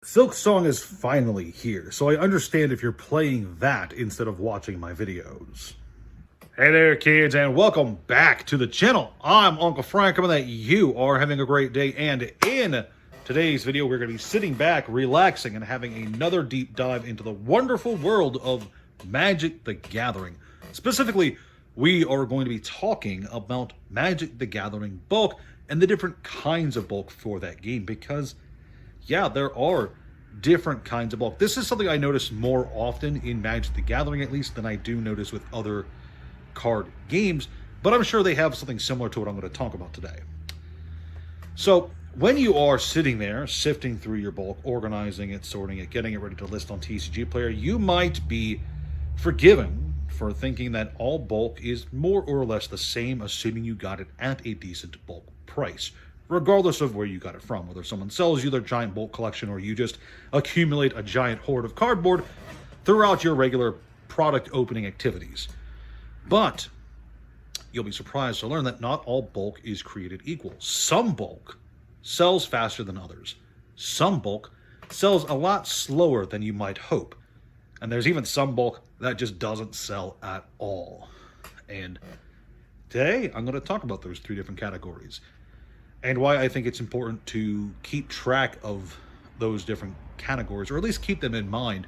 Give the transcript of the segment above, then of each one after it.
Silk Song is finally here, so I understand if you're playing that instead of watching my videos. Hey there, kids, and welcome back to the channel. I'm Uncle Frank, hoping that you are having a great day, and in today's video, we're going to be sitting back, relaxing, and having another deep dive into the wonderful world of Magic the Gathering. Specifically, we are going to be talking about Magic the Gathering bulk and the different kinds of bulk for that game, because yeah, there are different kinds of bulk. This is something I notice more often in Magic the Gathering, at least, than I do notice with other card games, but I'm sure they have something similar to what I'm going to talk about today. So, when you are sitting there, sifting through your bulk, organizing it, sorting it, getting it ready to list on TCG Player, you might be forgiven for thinking that all bulk is more or less the same, assuming you got it at a decent bulk price, regardless of where you got it from, whether someone sells you their giant bulk collection or you just accumulate a giant hoard of cardboard throughout your regular product opening activities. But you'll be surprised to learn that not all bulk is created equal. Some bulk sells faster than others. Some bulk sells a lot slower than you might hope. And there's even some bulk that just doesn't sell at all. And today, I'm going to talk about those three different categories and why I think it's important to keep track of those different categories, or at least keep them in mind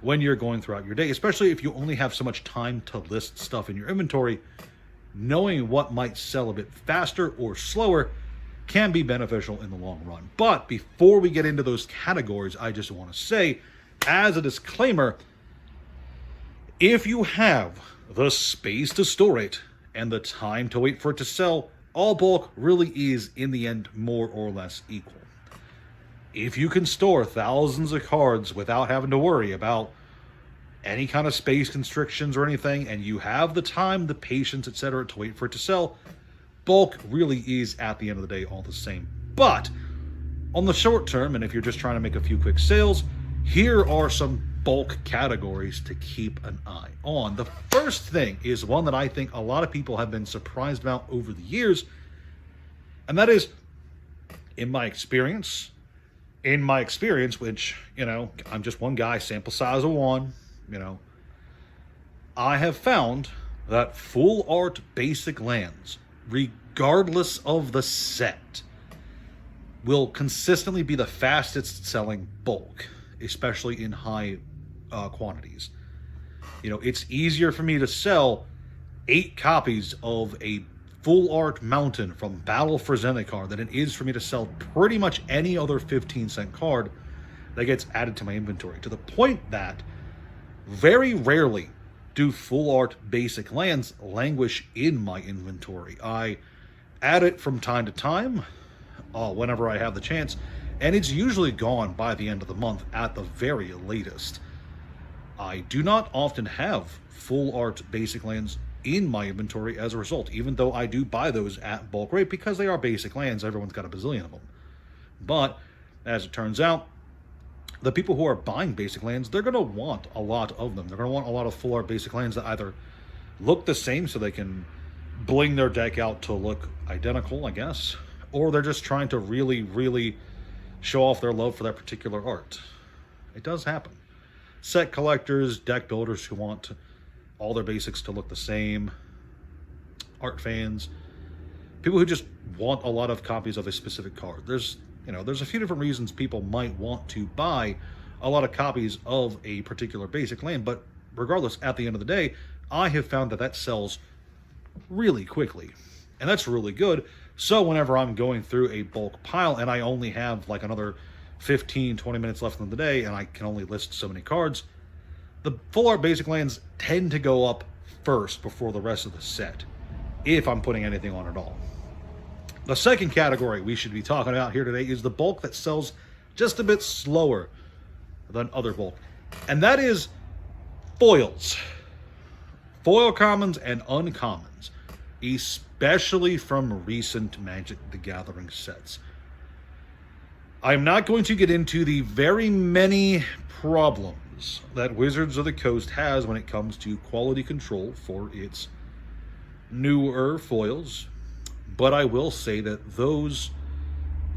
when you're going throughout your day, especially if you only have so much time to list stuff in your inventory. Knowing what might sell a bit faster or slower can be beneficial in the long run. But before we get into those categories, I just want to say, as a disclaimer, if you have the space to store it and the time to wait for it to sell, all bulk really is, in the end, more or less equal. If you can store thousands of cards without having to worry about any kind of space constrictions or anything, and you have the time, the patience, etc. to wait for it to sell, bulk really is, at the end of the day, all the same. But on the short term, and if you're just trying to make a few quick sales, here are some bulk categories to keep an eye on. The first thing is one that I think a lot of people have been surprised about over the years, and that is, in my experience, which, I'm just one guy, sample size of one, I have found that full art basic lands, regardless of the set, will consistently be the fastest selling bulk, especially in high quantities. It's easier for me to sell 8 copies of a full art mountain from Battle for Zendikar than it is for me to sell pretty much any other 15-cent card that gets added to my inventory, to the point that very rarely do full art basic lands languish in my inventory. I add it from time to time, whenever I have the chance, and it's usually gone by the end of the month at the very latest. I do not often have full art basic lands in my inventory as a result, even though I do buy those at bulk rate because they are basic lands. Everyone's got a bazillion of them. But as it turns out, the people who are buying basic lands, they're going to want a lot of them. They're going to want a lot of full art basic lands that either look the same so they can bling their deck out to look identical, I guess, or they're just trying to really, really show off their love for that particular art. It does happen. Set collectors, deck builders who want all their basics to look the same, art fans, people who just want a lot of copies of a specific card. There's a few different reasons people might want to buy a lot of copies of a particular basic land, but regardless, at the end of the day, I have found that sells really quickly, and that's really good. So whenever I'm going through a bulk pile and I only have like another 15-20 minutes left in the day and I can only list so many cards, the full art basic lands tend to go up first before the rest of the set, if I'm putting anything on at all. The second category we should be talking about here today is the bulk that sells just a bit slower than other bulk, and that is foils. Foil commons and uncommons, especially from recent Magic the Gathering sets. I'm not going to get into the very many problems that Wizards of the Coast has when it comes to quality control for its newer foils, but I will say that those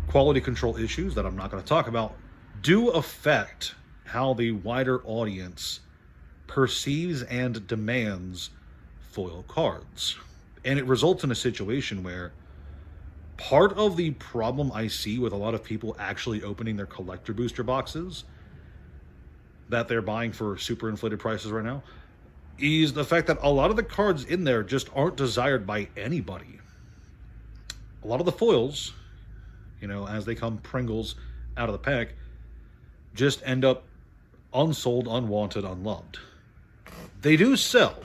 quality control issues that I'm not going to talk about do affect how the wider audience perceives and demands foil cards. And it results in a situation where part of the problem I see with a lot of people actually opening their collector booster boxes that they're buying for super inflated prices right now is the fact that a lot of the cards in there just aren't desired by anybody. A lot of the foils, you know, as they come Pringles out of the pack, just end up unsold, unwanted, unloved. They do sell,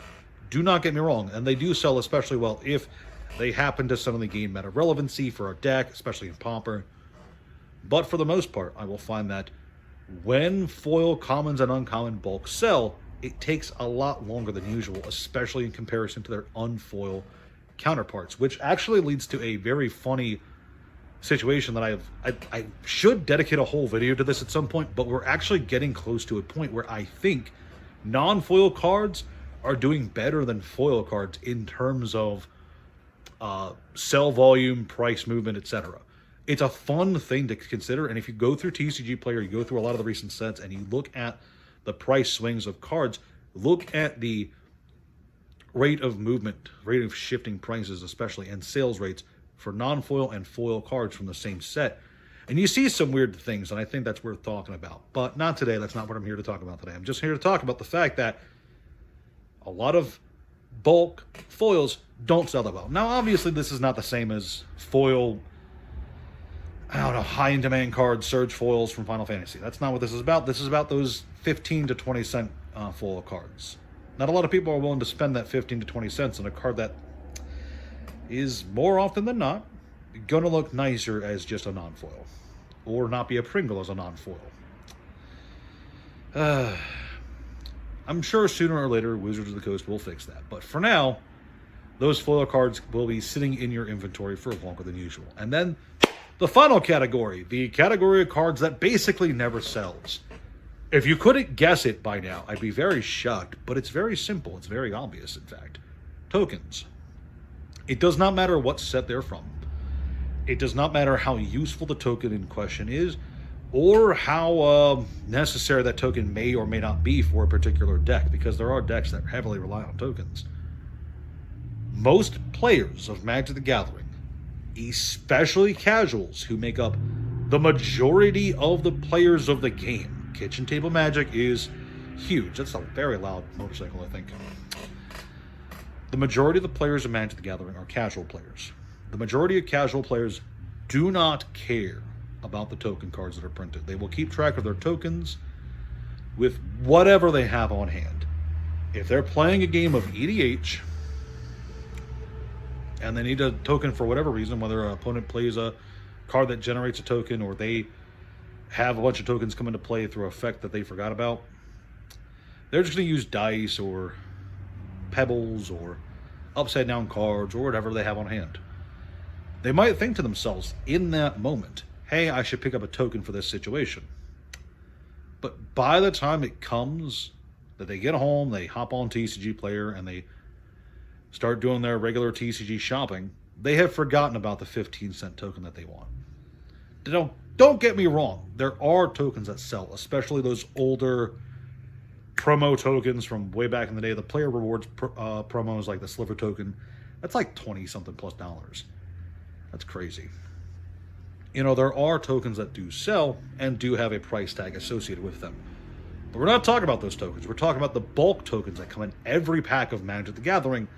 do not get me wrong, and they do sell especially well if they happen to suddenly gain meta relevancy for a deck, especially in Pauper. But for the most part, I will find that when foil commons and uncommon bulk sell, it takes a lot longer than usual, especially in comparison to their unfoil counterparts, which actually leads to a very funny situation that I should dedicate a whole video to this at some point, but we're actually getting close to a point where I think non-foil cards are doing better than foil cards in terms of sell volume, price movement, etc. It's a fun thing to consider, and if you go through TCG Player, you go through a lot of the recent sets, and you look at the price swings of cards, look at the rate of movement, rate of shifting prices especially, and sales rates for non-foil and foil cards from the same set, and you see some weird things, and I think that's worth talking about. But not today. That's not what I'm here to talk about today. I'm just here to talk about the fact that a lot of bulk foils don't sell that well. Now, obviously, this is not the same as foil, I don't know, high-in-demand cards, surge foils from Final Fantasy. That's not what this is about. This is about those 15 to 20 cent foil cards. Not a lot of people are willing to spend that 15 to 20 cents on a card that is, more often than not, going to look nicer as just a non-foil, or not be a Pringle as a non-foil. I'm sure sooner or later Wizards of the Coast will fix that. But for now, those foil cards will be sitting in your inventory for longer than usual. And then the final category, the category of cards that basically never sells. If you couldn't guess it by now, I'd be very shocked, but it's very simple. It's very obvious, in fact. Tokens. It does not matter what set they're from. It does not matter how useful the token in question is, or how necessary that token may or may not be for a particular deck, because there are decks that heavily rely on tokens. Most players of Magic the Gathering, especially casuals who make up the majority of the players of the game, kitchen table Magic is huge. That's a very loud motorcycle, I think. The majority of the players of Magic the Gathering are casual players. The majority of casual players do not care about the token cards that are printed. They will keep track of their tokens with whatever they have on hand. If they're playing a game of EDH and they need a token for whatever reason, whether an opponent plays a card that generates a token or they have a bunch of tokens come into play through an effect that they forgot about, they're just going to use dice or pebbles or upside down cards or whatever they have on hand. They might think to themselves in that moment, hey, I should pick up a token for this situation. But by the time it comes that they get home, they hop on TCG Player and they start doing their regular TCG shopping, they have forgotten about the 15-cent token that they want. Don't get me wrong. There are tokens that sell, especially those older promo tokens from way back in the day. The player rewards promos like the Sliver token. That's like 20-something plus dollars. That's crazy. You know, there are tokens that do sell and do have a price tag associated with them. But we're not talking about those tokens. We're talking about the bulk tokens that come in every pack of Magic the Gathering,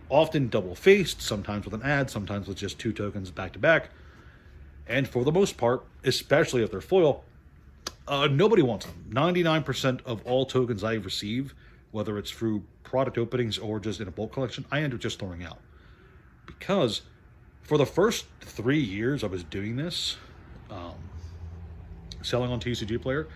often double-faced, sometimes with an ad, sometimes with just 2 tokens back-to-back. And for the most part, especially if they're foil, nobody wants them. 99% of all tokens I receive, whether it's through product openings or just in a bulk collection, I end up just throwing out. Because for the first 3 years I was doing this, selling on TCG Player,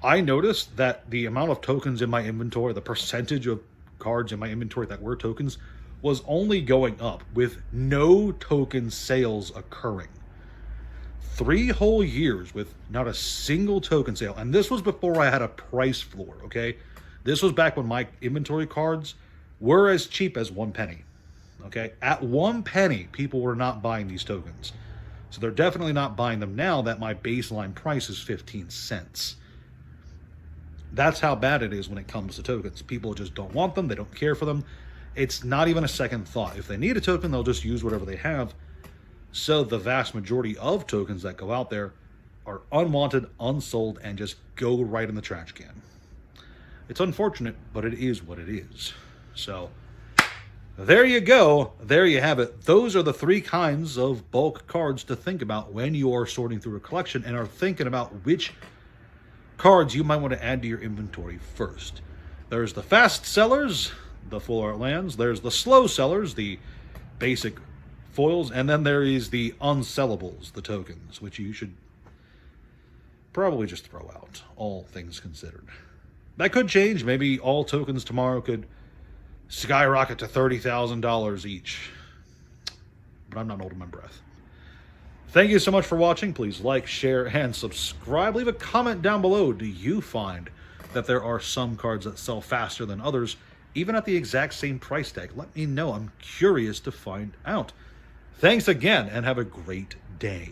I noticed that the amount of tokens in my inventory, the percentage of cards in my inventory that were tokens, was only going up with no token sales occurring. 3 whole years with not a single token sale. And this was before I had a price floor, okay? This was back when my inventory cards were as cheap as 1 penny, okay? At 1 penny, people were not buying these tokens. So they're definitely not buying them now that my baseline price is 15 cents. That's how bad it is when it comes to tokens. People just don't want them. They don't care for them. It's not even a second thought. If they need a token, they'll just use whatever they have. So the vast majority of tokens that go out there are unwanted, unsold, and just go right in the trash can. It's unfortunate, but it is what it is. So there you go. There you have it. Those are the 3 kinds of bulk cards to think about when you are sorting through a collection and are thinking about which cards you might want to add to your inventory first. There's the fast sellers, the full art lands. There's the slow sellers, the basic foils. And then there is the unsellables, the tokens, which you should probably just throw out, all things considered. That could change. Maybe all tokens tomorrow could skyrocket to $30,000 each. But I'm not holding my breath. Thank you so much for watching. Please like, share, and subscribe. Leave a comment down below. Do you find that there are some cards that sell faster than others, even at the exact same price tag? Let me know. I'm curious to find out. Thanks again, and have a great day.